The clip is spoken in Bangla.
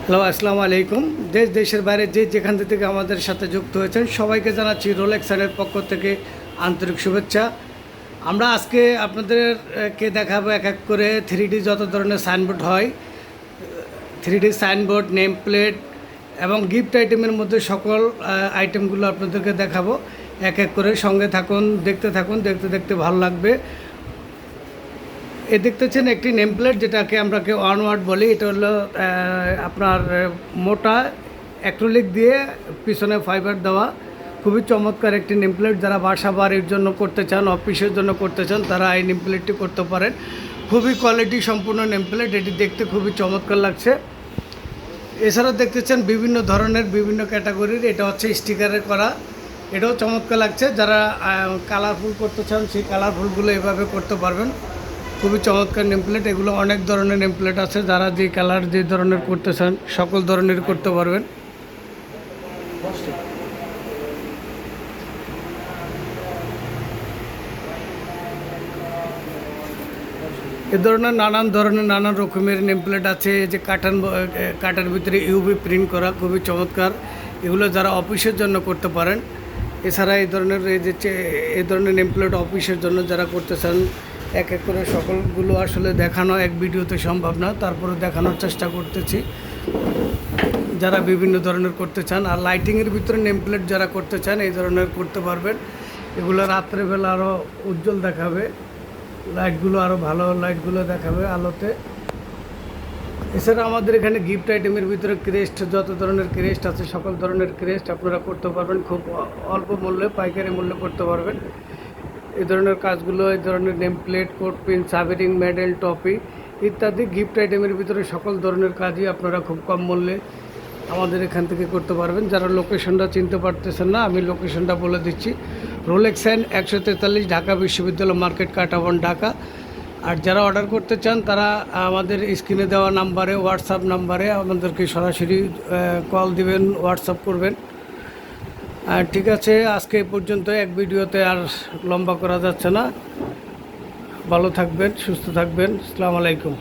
হ্যালো, আসসালামু আলাইকুম। দেশ দেশের বাইরে যেখান থেকে আমাদের সাথে যুক্ত হয়েছেন সবাইকে জানাচ্ছি রোলেক্সের পক্ষ থেকে আন্তরিক শুভেচ্ছা। আমরা আজকে আপনাদেরকে দেখাবো এক এক করে 3D যত ধরনের সাইনবোর্ড হয়, 3D সাইনবোর্ড, নেম প্লেট এবং গিফট আইটেমের মধ্যে সকল আইটেমগুলো আপনাদেরকে দেখাবো এক এক করে। সঙ্গে থাকুন, দেখতে থাকুন, দেখতে দেখতে ভালো লাগবে। দেখতেছেন একটি নেম প্লেট, যেটাকে আমরা ওয়ান ওয়ার্ড বলি। এটা হলো আপনার মোটা অ্যাক্রিলিক দিয়ে পিছনে ফাইবার দেওয়া, খুবই চমৎকার একটি নেম প্লেট। যারা বাসা বাড়ির জন্য করতে চান, অফিসের জন্য করতে চান, তারা এই নেম প্লেটটি করতে পারেন। খুবই কোয়ালিটি সম্পূর্ণ নেম প্লেট, এটি দেখতে খুবই চমৎকার লাগছে। এছাড়াও দেখতেছেন বিভিন্ন ধরনের বিভিন্ন ক্যাটাগরির, এটা হচ্ছে স্টিকারের করা, এটাও চমৎকার লাগছে। যারা কালারফুল করতে চান সেই কালারফুলগুলো এভাবে করতে পারবেন। খুবই চমৎকার নেম প্লেট। এগুলো অনেক ধরনের নেম প্লেট আছে, যারা যে কালার যে ধরনের করতে চান সকল ধরনের করতে পারবেন। এ ধরনের নানান রকমের নেম প্লেট আছে। যে কাটার ভিতরে ইউভি প্রিন্ট করা, খুবই চমৎকার। এগুলো যারা অফিসের জন্য করতে পারেন। এছাড়া এই ধরনের নেম প্লেট অফিসের জন্য যারা করতে চান, এক এক করে সকলগুলো আসলে দেখানো এক ভিডিওতে সম্ভব না, তারপরে দেখানোর চেষ্টা করতেছি। যারা বিভিন্ন ধরনের করতে চান আর লাইটিংয়ের ভিতরে নেম প্লেট যারা করতে চান, এই ধরনের করতে পারবেন। এগুলো রাত্রেবেলা আরও উজ্জ্বল দেখাবে, লাইটগুলো আরও ভালো লাইটগুলো দেখাবে আলোতে। এছাড়া আমাদের এখানে গিফট আইটেমের ভিতরে ক্রেস্ট, যত ধরনের ক্রেস্ট আছে সকল ধরনের ক্রেস্ট আপনারা করতে পারবেন। খুব অল্প মূল্যে, পাইকারি মূল্যে করতে পারবেন এই ধরনের কাজগুলো। এই ধরনের নেম প্লেট, কোট পিন, সাবেরিং, মেডেল, টপি ইত্যাদি গিফট আইটেমের ভিতরে সকল ধরনের কাজই আপনারা খুব কম মূল্যে আমাদের এখান থেকে করতে পারবেন। যারা লোকেশনটা চিনতে পারতেছেন না, আমি লোকেশনটা বলে দিচ্ছি। রোলেক্স 143 ঢাকা বিশ্ববিদ্যালয় মার্কেট, কাটাবন, ঢাকা। আর যারা অর্ডার করতে চান তারা আমাদের স্ক্রিনে দেওয়া নাম্বারে, হোয়াটসঅ্যাপ নাম্বারে আমাদেরকে সরাসরি কল দিবেন, হোয়াটসঅ্যাপ করবেন। আর ঠিক আছে, আজকে এই পর্যন্ত। এক ভিডিওতে আর লম্বা করা যাচ্ছে না। ভালো থাকবেন, সুস্থ থাকবেন। আসসালামু আলাইকুম।